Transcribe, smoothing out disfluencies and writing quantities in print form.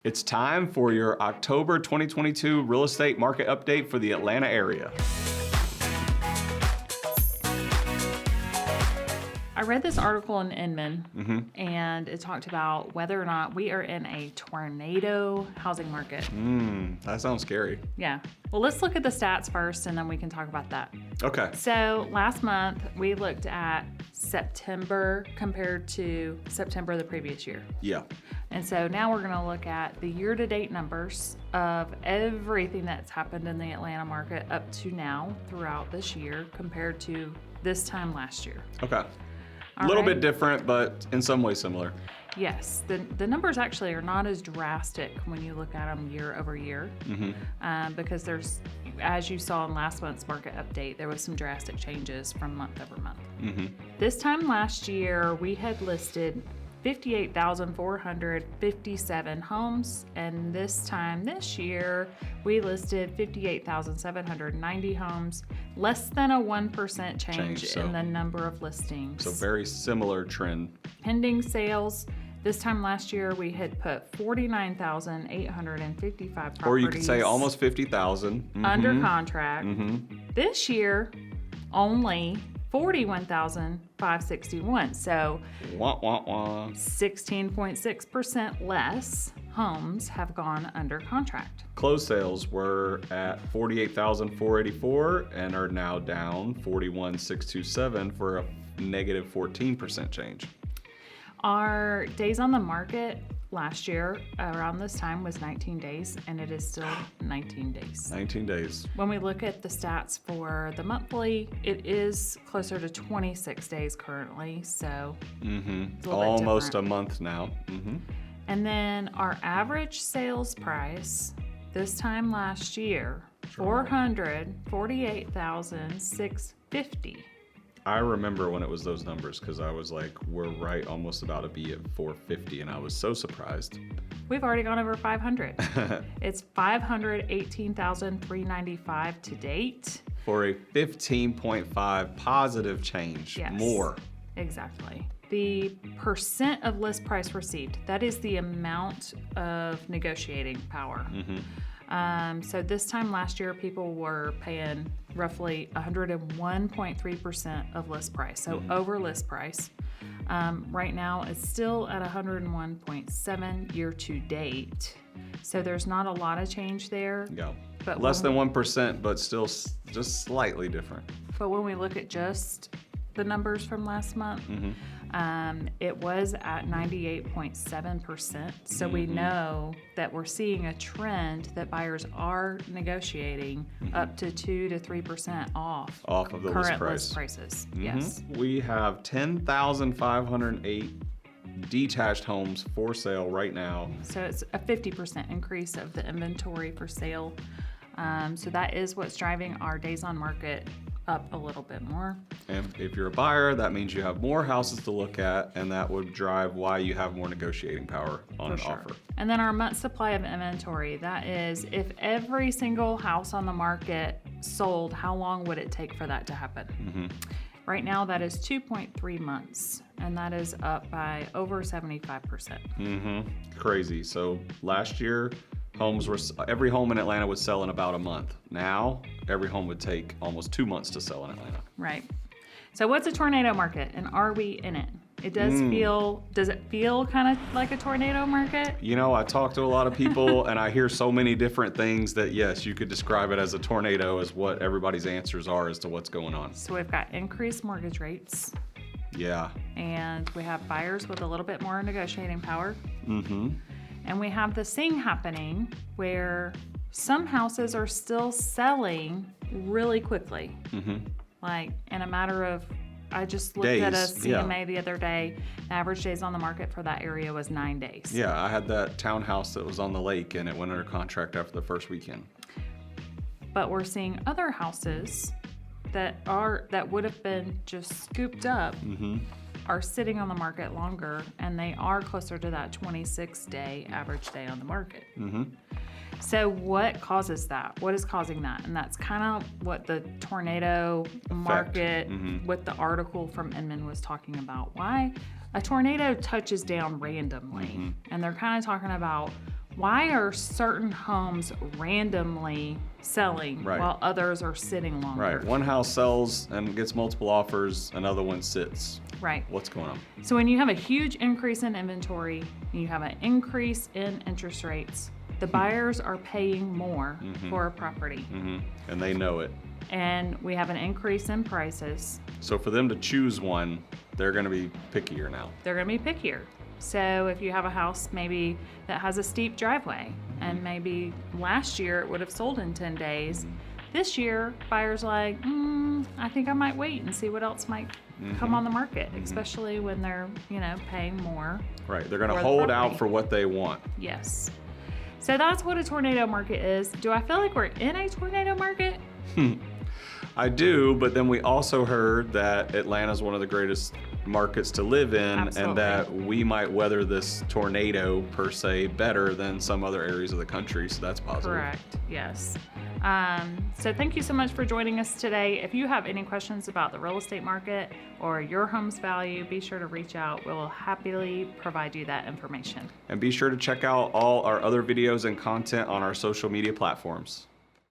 It's time for your October 2022 real estate market update for the Atlanta area. I read this article in Inman, and it talked about whether or not we are in a tornado housing market. That sounds scary. Yeah. Well, let's look at the stats first, and then we can talk about that. Okay. So last month, we looked at September compared to September the previous year. Yeah. And so now we're going to look at the year-to-date numbers of everything that's happened in the Atlanta market up to now throughout this year compared to this time last year. Okay. A All little right? bit different, but in some ways similar. Yes, the numbers actually are not as drastic when you look at them year over year, because there's, as you saw in last month's market update, there was some drastic changes from month over month. This time last year, we had listed 58,457 homes, and this time this year, we listed 58,790 homes, less than a 1% change so- in the number of listings. So very similar trend. Pending sales, this time last year, we had put 49,855 properties. Or you could say almost 50,000. under contract. This year, only 41,561. So Wah, wah, wah. 16.6% less homes have gone under contract. Closed sales were at 48,484 and are now down 41,627 for a negative 14% change. Our days on the market last year around this time was 19 days, and it is still 19 days. 19 days. When we look at the stats for the monthly, it is closer to 26 days currently, so it's a little bit Almost different. a month now. And then our average sales price this time last year, $448,650. I remember when it was those numbers because I was like, we're right almost about to be at 450, and I was so surprised. We've already gone over 500. It's 518,395 to date. For a 15.5 positive change, Yes. more. Exactly. The percent of list price received, that is the amount of negotiating power. So this time last year, people were paying roughly 101.3% of list price, so over list price. Right now, it's still at 101.7 year to date. So there's not a lot of change there. Yeah. But Less when than 1%, but still just slightly different. But when we look at just the numbers from last month, it was at 98.7%. So we know that we're seeing a trend that buyers are negotiating up to 2 to 3% off Off of the list current price. list prices. Yes. We have 10,508 detached homes for sale right now. So it's a 50% increase of the inventory for sale. So that is what's driving our days on market up a little bit more. And if you're a buyer, that means you have more houses to look at, and that would drive why you have more negotiating power on an offer. And then our month supply of inventory, that is, if every single house on the market sold, how long would it take for that to happen? Right now, that is 2.3 months, and that is up by over 75%. Crazy. So last year, every home in Atlanta would sell in about a month. Now, every home would take almost 2 months to sell in Atlanta. Right. So what's a tornado market, and are we in it? It does it feel kind of like a tornado market? You know, I talk to a lot of people and I hear so many different things that yes, you could describe it as a tornado, as what everybody's answers are as to what's going on. So we've got increased mortgage rates, Yeah. and we have buyers with a little bit more negotiating power. And we have this thing happening where some houses are still selling really quickly. Like in a matter of, I just looked at a Days, CMA the other day. The average days on the market for that area was 9 days. Yeah, I had that townhouse that was on the lake and it went under contract after the first weekend. But we're seeing other houses that would have been just scooped up are sitting on the market longer, and they are closer to that 26-day average day on the market. So what causes that? What is causing that? And that's kind of what the tornado market, what the article from Inman was talking about. Why a tornado touches down randomly. And they're kind of talking about Why are certain homes randomly selling Right. while others are sitting longer? Right. One house sells and gets multiple offers, another one sits. Right. What's going on? So when you have a huge increase in inventory, and you have an increase in interest rates, the buyers are paying more for a property. And they know it. And we have an increase in prices. So for them to choose one, they're going to be pickier now. They're going to be pickier. So if you have a house maybe that has a steep driveway, and maybe last year it would have sold in 10 days, this year buyers like, I think I might wait and see what else might come on the market, especially when they're, paying more. Right. They're going to for the hold out property. for what they want. Yes. So that's what a tornado market is. Do I feel like we're in a tornado market? I do, but then we also heard that Atlanta's one of the greatest markets to live in, Absolutely. and that we might weather this tornado per se better than some other areas of the country, so that's positive. Correct. Yes. So thank you so much for joining us today. If you have any questions about the real estate market or your home's value, be sure to reach out. We'll happily provide you that information. And be sure to check out all our other videos and content on our social media platforms.